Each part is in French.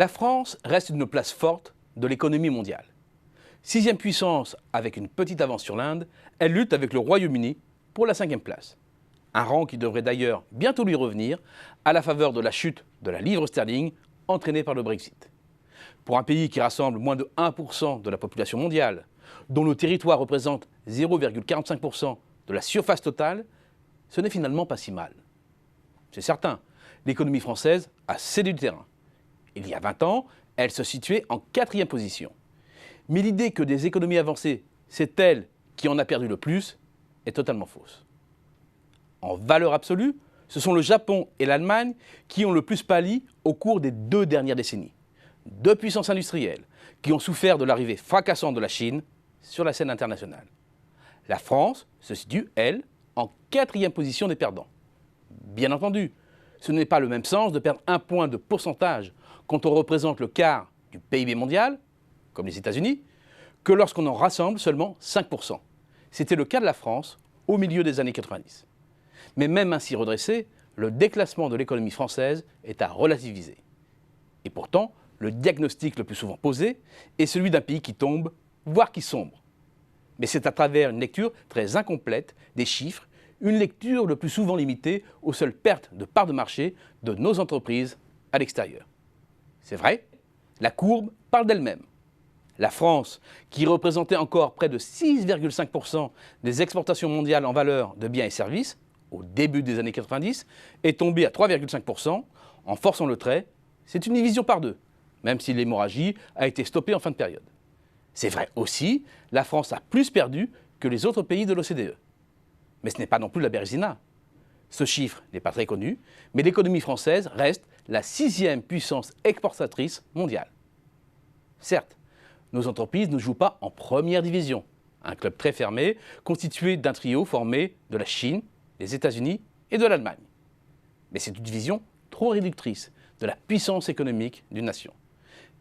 La France reste une place forte de l'économie mondiale. Sixième puissance avec une petite avance sur l'Inde, elle lutte avec le Royaume-Uni pour la cinquième place. Un rang qui devrait d'ailleurs bientôt lui revenir à la faveur de la chute de la livre sterling entraînée par le Brexit. Pour un pays qui rassemble moins de 1% de la population mondiale, dont le territoire représente 0,45% de la surface totale, ce n'est finalement pas si mal. C'est certain, l'économie française a cédé du terrain. Il y a 20 ans, elle se situait en 4e position. Mais l'idée que des économies avancées, c'est elle qui en a perdu le plus, est totalement fausse. En valeur absolue, ce sont le Japon et l'Allemagne qui ont le plus pâli au cours des 2 dernières décennies. 2 puissances industrielles qui ont souffert de l'arrivée fracassante de la Chine sur la scène internationale. La France se situe, elle, en 4e position des perdants. Bien entendu, ce n'est pas le même sens de perdre 1 point de pourcentage quand on représente le quart du PIB mondial, comme les États-Unis, que lorsqu'on en rassemble seulement 5%. C'était le cas de la France au milieu des années 90. Mais même ainsi redressé, le déclassement de l'économie française est à relativiser. Et pourtant, le diagnostic le plus souvent posé est celui d'un pays qui tombe, voire qui sombre. Mais c'est à travers une lecture très incomplète des chiffres, une lecture le plus souvent limitée aux seules pertes de parts de marché de nos entreprises à l'extérieur. C'est vrai, la courbe parle d'elle-même. La France, qui représentait encore près de 6,5% des exportations mondiales en valeur de biens et services, au début des années 90, est tombée à 3,5%. En forçant le trait, c'est une division par 2, même si l'hémorragie a été stoppée en fin de période. C'est vrai aussi, la France a plus perdu que les autres pays de l'OCDE. Mais ce n'est pas non plus la Bérésina. Ce chiffre n'est pas très connu, mais l'économie française reste la 6e puissance exportatrice mondiale. Certes, nos entreprises ne jouent pas en première division, un club très fermé constitué d'un trio formé de la Chine, des États-Unis et de l'Allemagne. Mais c'est une vision trop réductrice de la puissance économique d'une nation.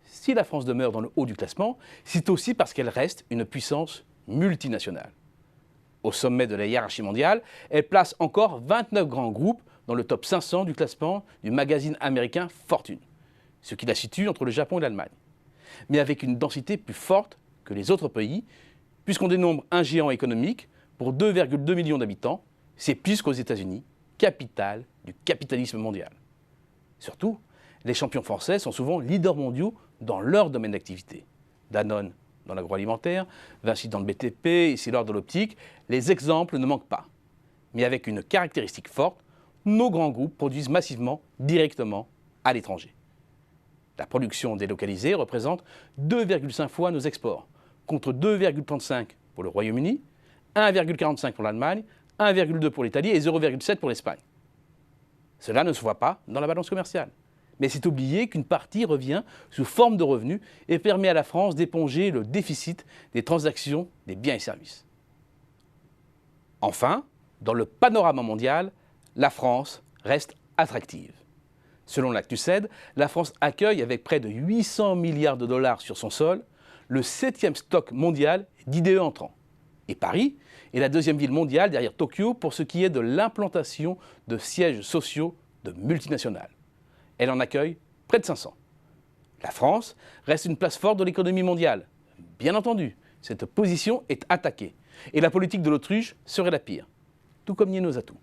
Si la France demeure dans le haut du classement, c'est aussi parce qu'elle reste une puissance multinationale. Au sommet de la hiérarchie mondiale, elle place encore 29 grands groupes dans le top 500 du classement du magazine américain Fortune, ce qui la situe entre le Japon et l'Allemagne. Mais avec une densité plus forte que les autres pays, puisqu'on dénombre un géant économique pour 2,2 millions d'habitants, c'est plus qu'aux États-Unis, capitale du capitalisme mondial. Surtout, les champions français sont souvent leaders mondiaux dans leur domaine d'activité. Danone dans l'agroalimentaire, Vinci dans le BTP, Essilor dans l'optique, les exemples ne manquent pas. Mais avec une caractéristique forte, nos grands groupes produisent massivement, directement, à l'étranger. La production délocalisée représente 2,5 fois nos exports, contre 2,35 pour le Royaume-Uni, 1,45 pour l'Allemagne, 1,2 pour l'Italie et 0,7 pour l'Espagne. Cela ne se voit pas dans la balance commerciale. Mais c'est oublier qu'une partie revient sous forme de revenus et permet à la France d'éponger le déficit des transactions des biens et services. Enfin, dans le panorama mondial, la France reste attractive. Selon l'Actuced, la France accueille avec près de 800 milliards de dollars sur son sol le 7e stock mondial d'IDE entrants. Et Paris est la 2e ville mondiale derrière Tokyo pour ce qui est de l'implantation de sièges sociaux de multinationales. Elle en accueille près de 500. La France reste une place forte de l'économie mondiale. Bien entendu, cette position est attaquée. Et la politique de l'autruche serait la pire, tout comme nier nos atouts.